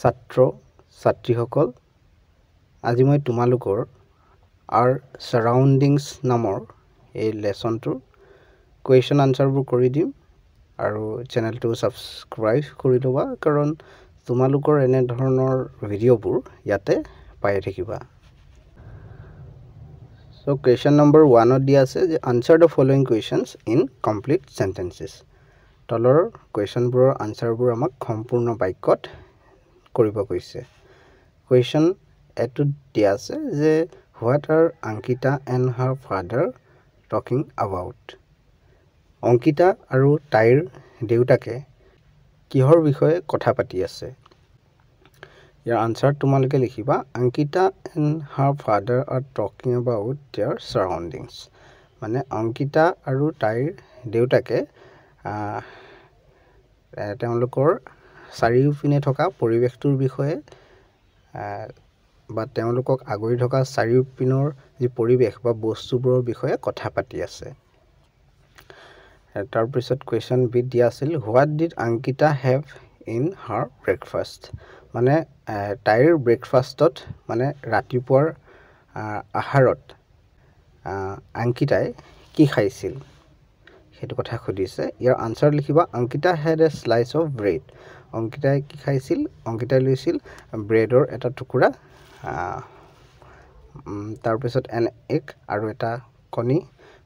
ছাত্ৰ ছাত্ৰীসকল আজি মই তোমালোকৰ our surroundings নামৰ এই লেসনটোৰ question answerবোৰ কৰি দিম আৰু চেনেলটো সাবস্ক্ৰাইব কৰি লবা কাৰণ তোমালোকৰ এনে ধৰণৰ ভিডিঅ'বোৰ ইয়াতে পাই থাকিবা So question number 1 ত দিয়া আছে যে answer the following questions in complete sentences তলৰ questionবোৰৰ answerবোৰ আমাক সম্পূৰ্ণ বাক্যত কৰিব কৈছে question এটো দিয়া আছে যে what are Ankita and her father talking about Ankita আৰু তাইৰ দেউতাকে কিহৰ বিষয়ে কথা পাতি আছে ইয়াৰ আনসাৰ তোমালোকে লিখিবা Ankita and her father are talking about their surroundings মানে অংকিতা আৰু তাইৰ দেউতাকে তেওঁলোকৰ চাৰিওপিনে থকা পৰিৱেশটোৰ বিষয়ে বা তেওঁলোকক আগৰি থকা চাৰিওপিনৰ যি পৰিৱেশ বা বস্তুবোৰৰ বিষয়ে কথা পাতি আছে তাৰ পিছত question B দিয়া আছিল what did Ankita have in her breakfast মানে তাইৰ ব্ৰেকফাষ্টত মানে ৰাতিপুৱাৰ আহাৰত অংকিতাই কি খাইছিল হেতু কথা খুদিছে ইয়াৰ আনসাৰ লিখিবা Ankita had a slice of bread অংকিতাই কি খাইছিল অংকিতাই লৈছিল ব্ৰেডৰ এটা টুকুৰা তাৰ পিছত an egg আৰু এটা কণী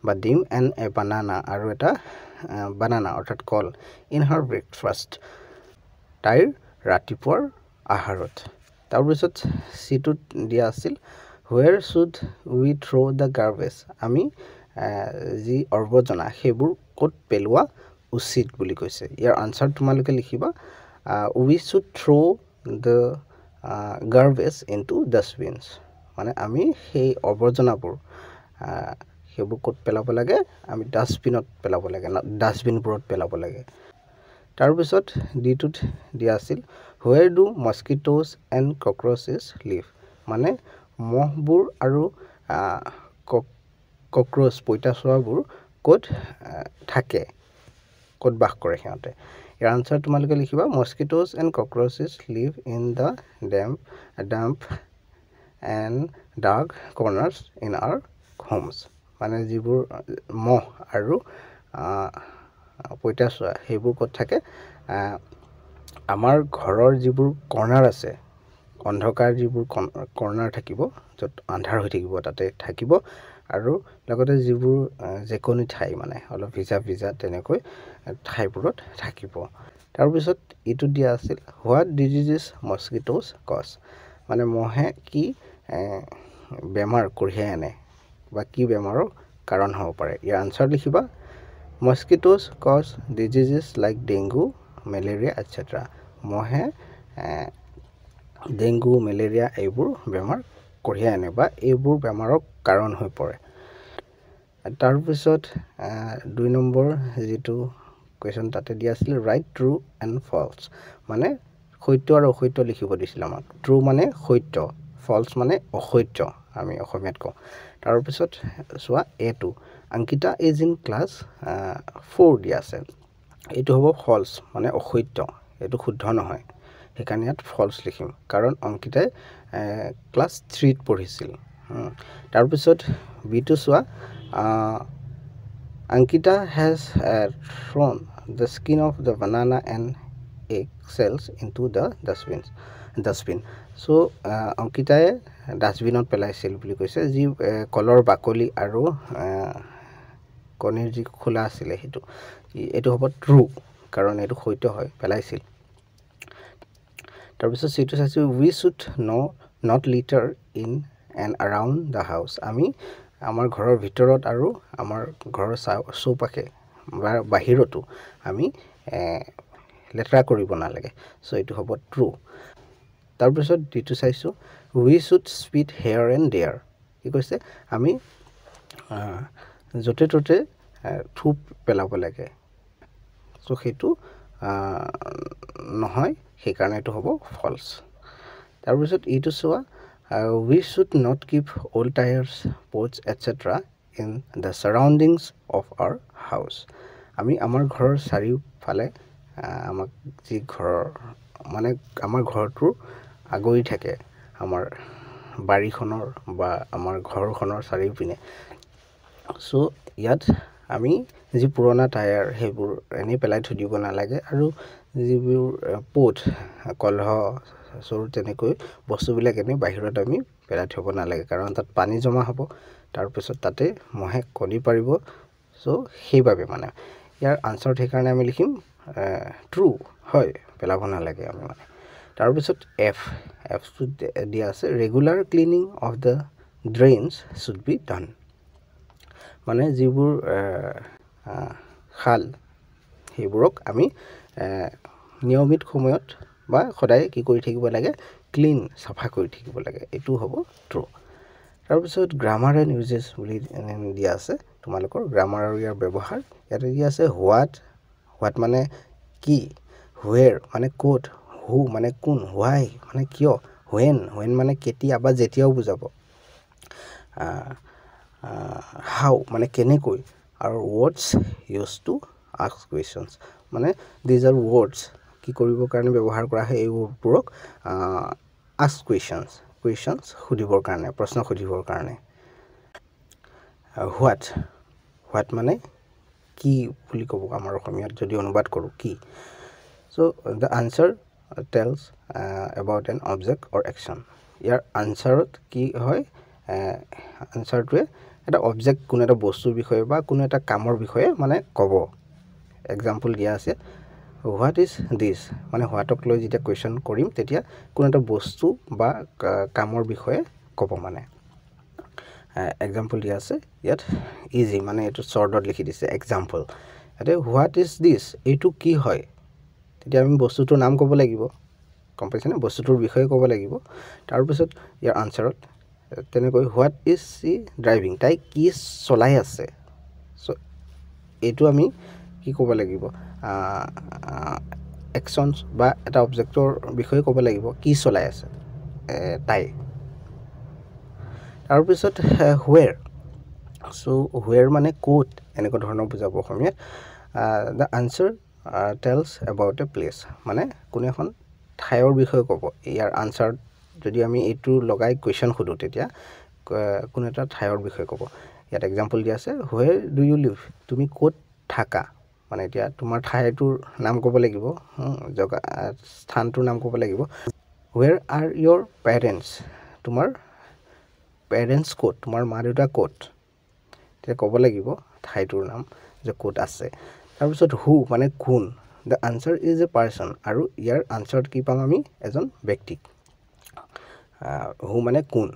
বা ডিম and a banana আৰু এটা banana অৰ্থাৎ কল in her breakfast তাইৰ ৰাতিপুৱাৰ আহাৰত তাৰ পিছত সিটুত দিয়া আছিল where should we throw the garbage আমি যি অৰ্বজনা হেবোৰ কত পেলোৱা উচিত বুলি কৈছে ইয়াৰ আনসাৰ তোমালোকে লিখিবা we should throw the garbage into dustbins মানে আমি সেই অৰ্বজনাবোৰ হেবোৰ কত পেলাব লাগে আমি ডাস্টবিনত পেলাব লাগে না ডাস্টবিনবোৰত পেলাব লাগে তাৰ পিছত ডিটুত দিয়া আছিল where do mosquitoes and cockroaches live মানে মহবোৰ আৰু ককৰোচ পইতাচোৰাবোৰ কত থাকে কত বাস কৰে সিহঁতে ইয়াৰ আনসাৰ তোমালোকে লিখিবা mosquitoes and cockroaches live in the damp and dark corners in our homes মানে যিবোৰ মহ আৰু পইতাচোৰা হেবোৰ কত থাকে আমাৰ ঘৰৰ যিবোৰ কৰ্নাৰ আছে অন্ধকাৰ যিবোৰ কৰ্নাৰ থাকিব যত আন্ধাৰ হৈ থাকিব তাতে থাকিব আৰু লগতে যিবোৰ জেকনি ঠাই মানে অলপ ভিজা ভিজা তেনেকৈ ঠাইবোৰত থাকিব তাৰ পিছত ইটো দিয়া আছিল what diseases mosquitoes cause মানে মহে কি বেমাৰ কঢ়িয়াই আনে বা কি বেমাৰৰ কাৰণ হ'ব পাৰে ইয়াৰ আনসাৰ লিখিবা mosquitoes cause diseases like dengue malaria etc মহে ডেংগু মেলেৰিয়া এইবোৰ বেমাৰ কঢ়িয়াই আনে বা এইবোৰ বেমাৰৰ কাৰণ হৈ পৰে তাৰ পিছত 2 নম্বৰ যেটো question তাতে দিয়া আছিল write true and false মানে সত্য আৰু অসত্য লিখিব দিছিল আমাক true মানে সত্য false মানে অসত্য আমি অসমীয়াত কওঁ তাৰ পিছত সোৱা a2 Ankita is in class 4 দিয়া আছে এটো হ'ব false মানে অসত্য এটো শুদ্ধ নহয় হেকাৰণে ইয়াত false লিখিম কাৰণ অংকিতাই ক্লাস 3 ত পঢ়িছিল তাৰ পিছত b2 সোৱা Ankita has thrown the skin of the banana and egg cells into the dustbin so অংকিতাই ডাস্টবিনত পেলাইছিল বুলি কৈছে যি কলৰ বাকলি আৰু কণীৰ যি খোলা আছিল হেতু এটো হ'ব ট্ৰু কাৰণ এটো সত্য হয় পেলাইছিল তাৰ পিছত সিটো আছে we should not litter in and around the house আমি আমাৰ ঘৰৰ ভিতৰত আৰু আমাৰ ঘৰৰ চৌপাশে বাহিৰতো আমি লেটৰা কৰিব নালাগে সো এটো হ'ব ট্ৰু তাৰ পিছত ডিটো চাইছো we should spit here and there কি কৈছে আমি জতে ততে থুপ পেলাব লাগে সো হেতু নহয় হেকাৰণে এটো হ'ব false তাৰ পিছত ইটো সোৱা we should not keep old tires pots etc in the surroundings of our house আমি আমাৰ ঘৰৰ চাৰিওফালে আমাক যি ঘৰৰ মানে আমাৰ ঘৰটোৰ আগৰি থাকে আমাৰ বাৰীখনৰ বা আমাৰ ঘৰখনৰ চাৰিওপিনে সো ইয়াত আমি যি পুৰণা টায়াৰ সেইবোৰ এনেই পেলাই থৈ দিব নালাগে আৰু যিবোৰ পোট কলহ সৰু তেনেকৈ বস্তুবিলাক এনেই বাহিৰত আমি পেলাই থব নালাগে কাৰণ তাত পানী জমা হ'ব তাৰপিছত তাতে মহে কণী পাৰিব সো সেইভাবে মানে ইয়াৰ আনসাৰত সেইকাৰণে আমি লিখিম ট্ৰু হয় পেলাব নালাগে আমি মানে তাৰপিছত এফ দিয়া আছে regular cleaning of the drains should be done মানে যিবোৰ খাল সেইবোৰক আমি নিয়মিত সময়ত বা সদায় কি কৰি থাকিব লাগে ক্লিন সাফা কৰি থাকিব লাগে এটো হ'ব ট্ৰু তাৰপিছত গ্ৰামাৰ এণ্ড ইউজেছ বুলি দিয়া আছে তোমালোকৰ গ্ৰামাৰ আৰু ইয়াৰ ব্যৱহাৰ ইয়াতে দিয়া আছে হোৱাট মানে কি হুৱেৰ মানে ক'ত হু মানে কোন হোৱাই মানে কিয় when মানে কেতিয়া বা যেতিয়াও বুজাব হাউ মানে কেনেকৈ আৰু words used to ask questions মানে these are words কি কৰিবৰ কাৰণে ব্যৱহাৰ কৰা হয় এইবোৰক ask questions সুধিবৰ কাৰণে প্ৰশ্ন সুধিবৰ কাৰণে what মানে কি বুলি ক'ব আমাৰ অসমীয়াত যদি অনুবাদ কৰো কি so the answer tells about an object or action ইয়াৰ আনসাৰত কি হয় আনসাৰটোৱে এটা অবজেক্ট কোন এটা বস্তুৰ বিষয়ে বা কোন এটা কামৰ বিষয়ে মানে ক'ব এক্সাম্পল দিয়া আছে what is this মানে হোৱাটক লৈ যেতিয়া কোৱেশ্চন কৰিম তেতিয়া কোন এটা বস্তু বা কামৰ বিষয়ে ক'ব মানে এক্সাম্পল দিয়া আছে ইয়াত ইজি মানে এটো শৰ্টত লিখি দিছে এক্সাম্পল এতে what is this এটো কি হয় তেতিয়া আমি বস্তুটোৰ নাম ক'ব লাগিব গম পাইছেনে বস্তুটোৰ বিষয়ে ক'ব লাগিব তাৰ পিছত ইয়াৰ আনসাৰত তেনেকৈ what is she driving তাই কি চলাই আছে সো এটো আমি কি ক'ব লাগিব actions বা এটা অবজেক্টৰ বিষয়ে ক'ব লাগিব কি চলাই আছে তাই তাৰ পিছত where মানে ক'ত এনেকৈ ধৰণৰ বুজাব অসমীয়াত the answer tells about a place মানে কোন এখন ঠাইৰ বিষয়ে ক'ব ইয়াৰ আনসাৰ যদি আমি এটো লগাই কোৱেশ্চন খুদো তেতিয়া কোন এটা ঠাইৰ বিষয়ে ক'ব ইয়াত এক্সাম্পল দিয়া আছে where do you live তুমি ক'ত থাকা মানে এতিয়া তোমাৰ ঠাইটোৰ নাম ক'ব লাগিব জগা স্থানটোৰ নাম ক'ব লাগিব where are your parents তোমাৰ parents ক'ত তোমাৰ মা দেউতা ক'ত তে ক'ব লাগিব ঠাইটোৰ নাম যে ক'ত আছে তাৰ পিছত who মানে কোন the answer is a person আৰু ইয়াৰ আনসাৰত কি পাম আমি এজন ব্যক্তি who মানে কোন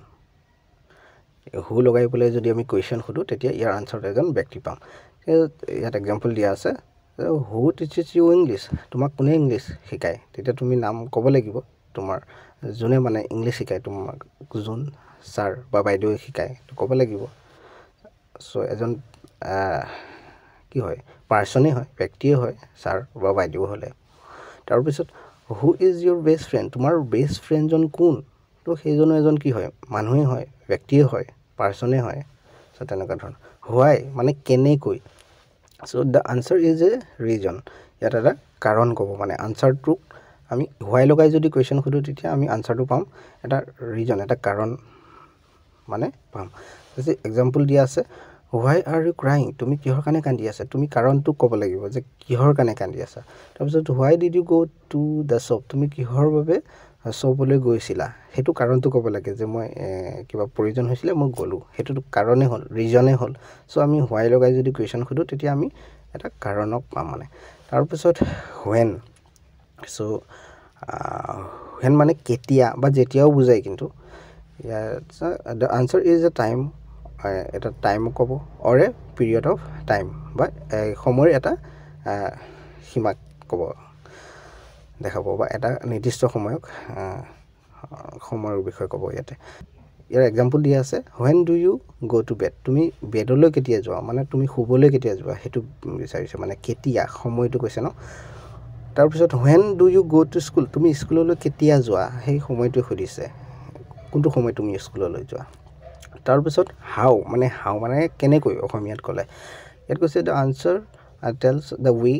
who লগাই পলে যদি আমি কোৱেশ্চন খুদো তেতিয়া ইয়াৰ আনসাৰত এজন ব্যক্তি পাম ইয়াত এক্সাম্পল দিয়া আছে who teaches you english তোমাক কোনে ইংলিশ শিকায় তেতিয়া তুমি নাম ক'ব লাগিব তোমাৰ জুনে মানে ইংলিশ শিকায় তোমাক জুন স্যাৰ বা বাইদেউ শিকায় তো ক'ব লাগিব সো এজন কি হয় পাৰ্সনে হয় ব্যক্তিয়ে হয় স্যাৰ বা বাইদেউ হলে তাৰ পিছত who is your best friend তোমাৰ বেষ্ট ফ্ৰেণ্ড জন কোন তো সেইজন এজন কি হয় মানুহে হয় ব্যক্তিয়ে হয় পাৰ্সনে হয় সো তেনেকা ধৰণ why মানে কেনেকৈ so the answer is a reason ইয়াত এটা কাৰণ ক'ব মানে আনসাৰটো আমি why লগাই যদি কোৱেশ্চন খুদো তেতিয়া আমি আনসাৰটো পাম এটা ৰিজন এটা কাৰণ মানে পাম যে এক্সাম্পল দিয়া আছে why are you crying তুমি কিহৰ কাৰণে কান্দি আছা তুমি কাৰণটো ক'ব লাগিব যে কিহৰ কাৰণে কান্দি আছা তাৰপিছত why did you go to the shop তুমি কিহৰ বাবে শ্বপলৈ গৈছিলা হেতু কাৰণটো ক'ব লাগে যে মই কিবা প্ৰয়োজন হৈছিল মই গলো হেতু কাৰণে হল ৰিজনে হল সো আমি why লগাই যদি কোৱেশ্চন খুদো তেতিয়া আমি এটা কাৰণক পাম মানে তাৰপিছত when সো when মানে কেতিয়া বা যেতিয়াও বুজায় কিন্তু the answer is a time এটা টাইম ক'ব or a period of time বা সময়ৰ এটা সীমা ক'ব দেখাব বা এটা নিৰ্দিষ্ট সময়ক সময়ৰ বিষয়ে ক'ব ইয়াতে ইয়াৰ এক্সাম্পল দিয়া আছে when do you go to bed তুমি বেডলৈ কেতিয়া যোৱা মানে তুমি শুবলৈ কেতিয়া যোৱা হেতু বিচাৰিছে মানে কেতিয়া সময়টো কৈছে ন তাৰ পিছত when do you go to school তুমি স্কুললৈ কেতিয়া যোৱা সেই সময়টো খুদিছে কোনটো সময় তুমি স্কুললৈ যোৱা তাৰ পিছত how মানে কেনেকৈ অসমীয়াত ক'লে ইয়াত কৈছে the answer tells the way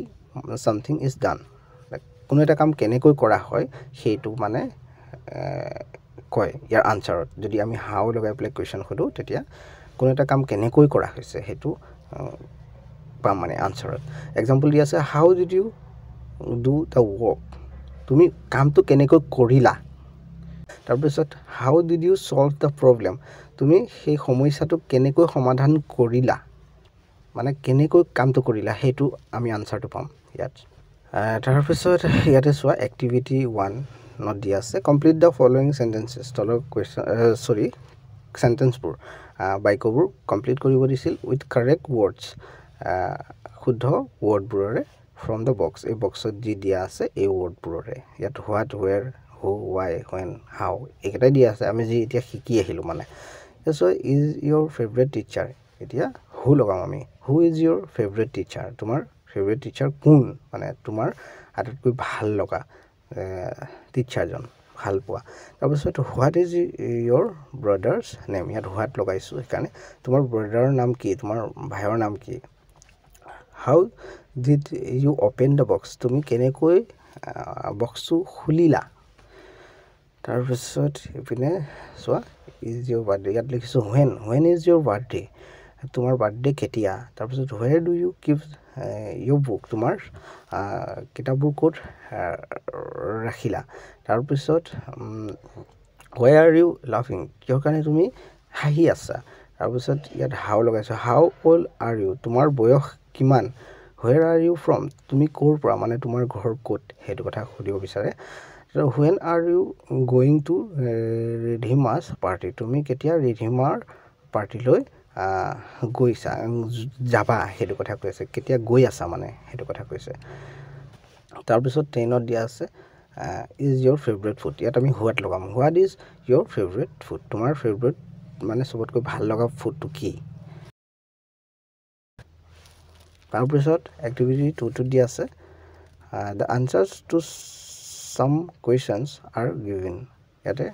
something is done কোনো এটা কাম কেনেকৈ কৰা হয় সেইটো মানে কয় ইয়াৰ আনসাৰত যদি আমি হাউ লগাই প্লে কোৱেশ্চন খুদু তেতিয়া কোনো এটা কাম কেনেকৈ কৰা হৈছে সেইটো পাম মানে আনসাৰত এক্সাম্পল দি আছে how did you do the work তুমি কামটো কেনেকৈ কৰিলা তাৰপিছত how did you solve the problem তুমি সেই সমস্যাটো কেনেকৈ সমাধান কৰিলা মানে কেনেকৈ কামটো কৰিলা সেইটো আমি আনসাৰটো পাম ইয়াত তাৰপিছত ইয়াতে চোৱা এক্টিভিটি 1 not দিয়া আছে কমপ্লিট দ্য ফলোইং সেন্টেন্সেস তলৰ কোৱেশ্চন সেন্টেন্সবোৰ বাক্যবোৰ কমপ্লিট কৰিব দিছিল উইথ কাৰেক্ট ৱৰ্ডছ শুদ্ধ ৱৰ্ডবোৰৰে ফ্ৰম দ্য বক্স এই বক্সত যি দিয়া আছে এই ৱৰ্ডবোৰৰে ইয়াত what where who why when how এইকেইটা দিয়া আছে আমি যি এতিয়া শিকি আহিলো মানে so is your favourite teacher এতিয়া হু লগাম আমি who is your favourite teacher তোমাৰ ফেভৰেট টিচাৰ কোন মানে তোমাৰ আটাইতকৈ ভাল লগা টিচাৰজন ভাল পোৱা তাৰপিছত what is your brothers name ইয়াত হোৱাট লগাইছো সেইকাৰণে তোমাৰ ব্ৰাদাৰৰ নাম কি তোমাৰ ভাইৰ নাম কি how did you open the box তুমি কেনেকৈ বক্সটো খুলিলা তাৰপিছত ইপিনে চোৱা ইজ ইয়োৰ বাৰ্থডে ইয়াত লিখিছো when is your birthday তোমাৰ বাৰ্থডে কেতিয়া তাৰপিছত where do you keep your book তোমাৰ কিতাপবোৰ ক'ত ৰাখিলা তাৰপিছত why are you laughing কিয় কাৰণে তুমি হাঁহি আছা তাৰপিছত ইয়াত হাউ লগাইছো how old are you তোমাৰ বয়স কিমান where are you from তুমি ক'ৰ পৰা মানে তোমাৰ ঘৰ ক'ত হেতু কথা সুধিব বিচাৰে So when are you going to Ridhima's party তুমি কেতিয়া ৰিধিমাৰ পাৰ্টিলৈ গৈছা যাবা হেতু কথা কৈছে কেতিয়া গৈ আছা মানে হেতু কথা কৈছে তাৰপিছত 10 ত দিয়া আছে is your favorite food ইয়াত আমি হোৱাট লগাম what is your favorite food তোমাৰ ফেভাৰিট মানে সবতকৈ ভাল লগা ফুডটো কি তাৰপিছত এক্টিভিটি 2 টো দিয়া আছে the answers to some questions are given ইয়াতে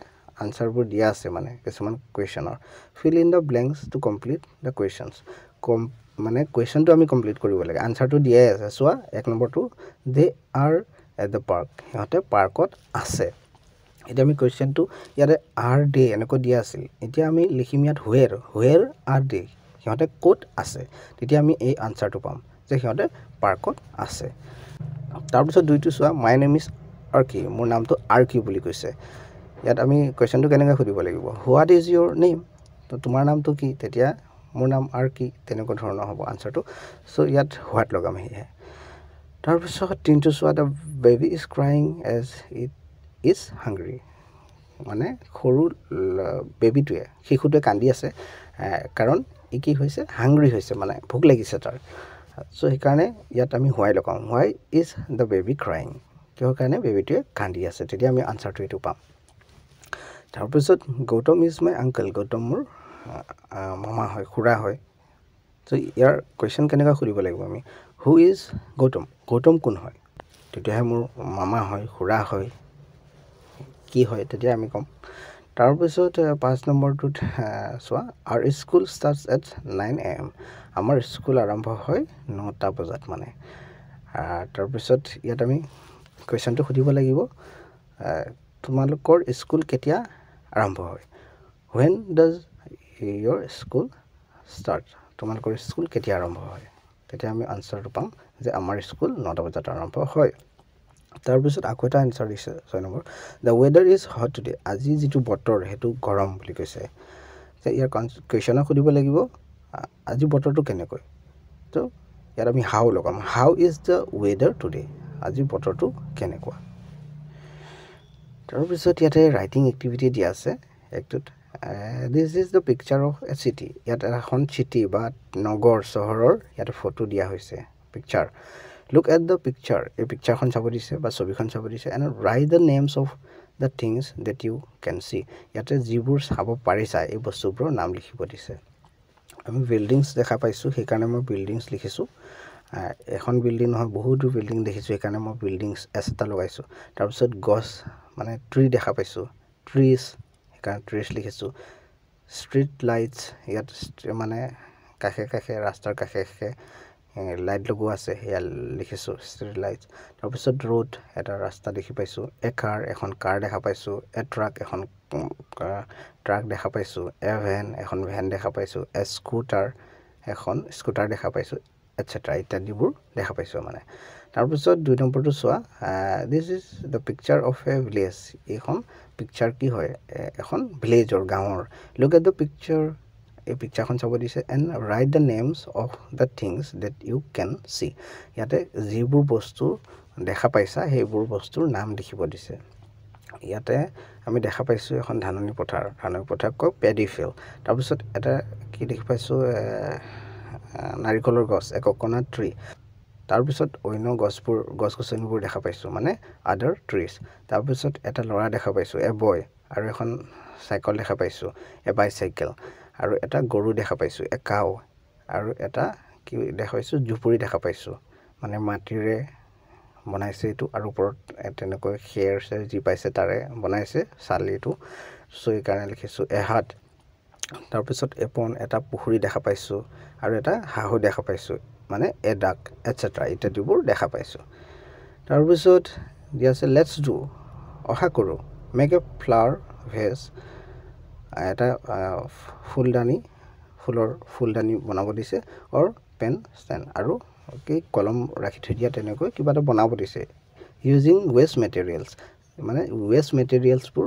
আনসাৰবোৰ দিয়া আছে মানে কিছুমান কোৱেশ্চনৰ fill in the blanks to complete the questions মানে কোৱেশ্চনটো আমি কমপ্লিট কৰিব লাগে আনসাৰটো দিয়াই আছে সোৱা এক নম্বৰটো they are at the park ইহতে পাৰ্কত আছে এতিয়া আমি কোৱেশ্চনটো ইয়াতে are they এনেকৈ দিয়া আছিল এতিয়া আমি লিখিম ইয়াত where are they ইহতে ক'ত আছে তেতিয়া আমি এই আনসাৰটো পাম যে ইহতে পাৰ্কত আছে তাৰপিছত দুইটো সোৱা my name is আৰ্কি মোৰ নামটো আৰ্কি বুলি কৈছে ইয়াত আমি কোৱেশ্চনটো কেনেকৈ খুদিব লাগিব হোৱাট ইজ ইয়োৰ নেম তো তোমাৰ নামটো কি তেতিয়া মোৰ নাম আৰ্কি তেনেকৈ ধৰণৰ হ'ব আনসাৰটো সো ইয়াত হোৱাট লগাম হে তাৰপিছত তিনটো সোৱা the baby is crying as it is hungry মানে সৰু বেবিটোৱে শিশুটোৱে কান্দি আছে কাৰণ ই কি হৈছে হাংগ্ৰি হৈছে মানে ভোক লাগিছে তাৰ সো সেইকাৰণে ইয়াত আমি হোৱাই লগাম why is the baby crying কিহৰ কাৰণে বেবিটোৱে কান্দি আছে তেতিয়া আমি আনসাৰটো এটো পাম তাৰপিছত Gautam is my uncle Gautam মোৰ মামা হয় খুৰা হয় সো ইয়াৰ কোৱেশ্চন কেনেকৈ খুদিব লাগিব আমি হু ইজ গৌতম কোন হয় তেতিয়া মোৰ মামা হয় খুৰা হয় কি হয় তেতিয়া আমি কম তাৰপিছত 5 নম্বৰটোত সোৱা our school starts at 9 am আমাৰ স্কুল আৰম্ভ হয় 9টা বজাত মানে তাৰপিছত ইয়াত আমি কোৱেশ্চনটো খুদিব লাগিব তোমালোকৰ স্কুল কেতিয়া আৰম্ভ হয় when does your school start তোমালোকৰ স্কুল কেতিয়া আৰম্ভ হয় তেতিয়া আমি আনসাৰটো পাম যে আমাৰ স্কুল 9টা বজাত আৰম্ভ হয় তাৰপিছত আকৌ এটা আনসাৰ দিছে 6 number the weather is hot today আজি যেটো বতৰ হেতু গৰম বুলি কৈছে যে ইয়াৰ কোৱেশ্চন খুদিব লাগিব আজি বতৰটো কেনেকৈ তো ইয়াত আমি হাউ লগাম how is the weather today আজি বতৰটো কেনেকুৱা তাৰপিছত ইয়াতে ৰাইটিং এক্টিভিটি দিয়া আছে একটোত this is the picture of a city ইয়াত এখন চিটি বা নগৰ চহৰৰ ইয়াতে ফটো দিয়া হৈছে picture look at the picture এই পিকচাৰখন চাব দিছে বা ছবিখন চাব দিছে and write the names of the things that you can see ইয়াতে যিবোৰ চাব পাৰিছা এই বস্তুবোৰৰ নাম লিখিব দিছে আমি বিল্ডিংছ দেখা পাইছো সেইকাৰণে মই বিল্ডিংছ লিখিছো এখন বিল্ডিং নহয় বহুত বিল্ডিং দেখিছো সেইকাৰণে মই বিল্ডিংছ এটা লগাইছো তাৰপিছত গছ মানে ট্ৰি দেখা পাইছো ট্ৰিজ সেইকাৰণে ট্ৰিজ লিখিছো ষ্ট্ৰীট লাইটছ ইয়াত মানে কাষে কাষে ৰাস্তাৰ কাষে কাষে লাইট লগোৱা আছে সেয়া লিখিছোঁ ষ্ট্ৰীট লাইটছ তাৰপিছত ৰোড এটা ৰাস্তা দেখি পাইছোঁ এ কাৰ এখন কাৰ দেখা পাইছোঁ এ ট্ৰাক এখন ট্ৰাক দেখা পাইছোঁ এ ভেন এখন ভেন দেখা পাইছোঁ এ স্কুটাৰ এখন স্কুটাৰ দেখা পাইছোঁ এটচেট্ৰা ইত্যাদিবোৰ দেখা পাইছোঁ মানে তাৰপিছত 2 নম্বৰটো চোৱা this is the picture of a village এইখন পিকচাৰ কি হয় এখন ভিলেজৰ গাঁৱৰ লুক এট দ্য পিকচাৰ এই পিকচাৰখন চাব দিছে and write the names of the things that you can see ইয়াতে যিবোৰ বস্তু দেখা পাইছা সেইবোৰ বস্তুৰ নাম লিখিব দিছে ইয়াতে আমি দেখা পাইছোঁ এখন ধাননি পথাৰ কয় পেডি ফিল্ড তাৰপিছত এটা কি দেখি পাইছোঁ নাৰিকলৰ গছ এ কোকোনাট ট্ৰী তাৰপিছত অন্য গছ-গছনিবোৰ দেখা পাইছোঁ মানে আদাৰ ট্ৰিজ তাৰপিছত এটা ল'ৰা দেখা পাইছোঁ এ বয় আৰু এখন চাইকেল দেখা পাইছোঁ এ বাইচাইকেল আৰু এটা গৰু দেখা পাইছোঁ এ কাউ আৰু এটা কি দেখা পাইছোঁ জুপুৰি দেখা পাইছোঁ মানে মাটিৰে বনাইছে এইটো আৰু ওপৰত তেনেকৈ খেৰ যি পাইছে তাৰে বনাইছে চালিটো চ' এইকাৰণে লিখিছোঁ এ হাট তাৰপিছত এপন এটা পুখুৰী দেখা পাইছোঁ আৰু এটা হাঁহো দেখা পাইছোঁ মানে এ ডাক এটচেট্ৰা ইত্যাদিবোৰ দেখা পাইছোঁ তাৰপিছত দিয়া আছে লেটছ ডু অহা কৰোঁ মেক এ ফ্লাৱাৰ ভেজ এটা ফুলৰ ফুলদানি বনাব দিছে অৰ পেন ষ্টেণ্ড আৰু কি কলম ৰাখি থৈ দিয়া তেনেকৈ কিবা এটা বনাব দিছে ইউজিং ৱেষ্ট মেটেৰিয়েলছ মানে ৱেষ্ট মেটেৰিয়েলছবোৰ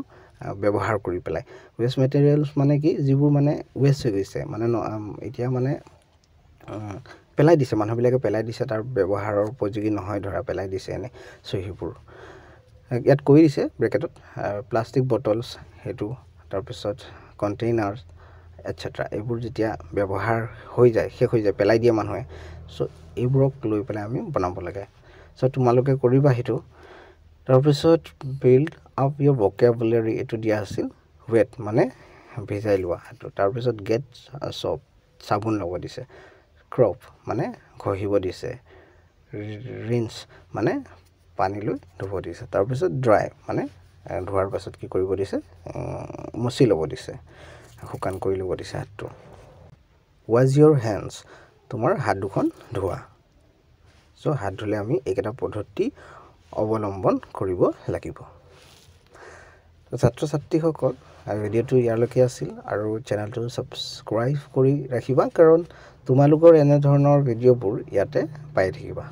ব্যৱহাৰ কৰি পেলাই ৱেষ্ট মেটেৰিয়েলছ মানে কি যিবোৰ মানে ৱেষ্ট হৈ গৈছে মানে এতিয়া মানে পেলাই দিছে মানুহবিলাকে পেলাই দিছে তাৰ ব্যৱহাৰৰ উপযোগী নহয় ধৰা পেলাই দিছে এনে চ' সেইবোৰ ইয়াত কৈ দিছে ব্ৰেকেটত প্লাষ্টিক বটলছ সেইটো তাৰপিছত কণ্টেইনাৰ্ছ এটচেট্ৰা এইবোৰ যেতিয়া ব্যৱহাৰ হৈ যায় শেষ হৈ যায় পেলাই দিয়ে মানুহে চ' এইবোৰক লৈ পেলাই আমি বনাব লাগে চ' তোমালোকে কৰিবা সেইটো তাৰপিছত বিল্ড আপ ইয়ৰ ভকেবুলাৰী এইটো দিয়া আছিল ৱেট মানে ভিজাই লোৱা সেইটো তাৰপিছত গেট চপ চাবোন ল'ব দিছে ক্ৰপ মানে ঘঁহিব দিছে ৰিন্স মানে পানী লৈ ধুব দিছে তাৰপিছত ড্ৰাই মানে ধোৱাৰ পাছত কি কৰিব দিছে মুচি ল'ব দিছে শুকান কৰি ল'ব দিছে হাতটো ৱাছ ইয়ৰ হেণ্ডছ তোমাৰ হাত দুখন ধোৱা চ' হাত ধুলে আমি এইকেইটা পদ্ধতি অৱলম্বন কৰিব লাগিব ছাত্ৰ ছাত্ৰীসকল ভিডিঅ'টো ইয়ালৈকে আছিল আৰু চেনেলটো ছাবস্ক্ৰাইব কৰি ৰাখিবা কাৰণ তোমালোকৰ এনেধৰণৰ ভিডিঅ'বোৰ ইয়াতে পাই থাকিবা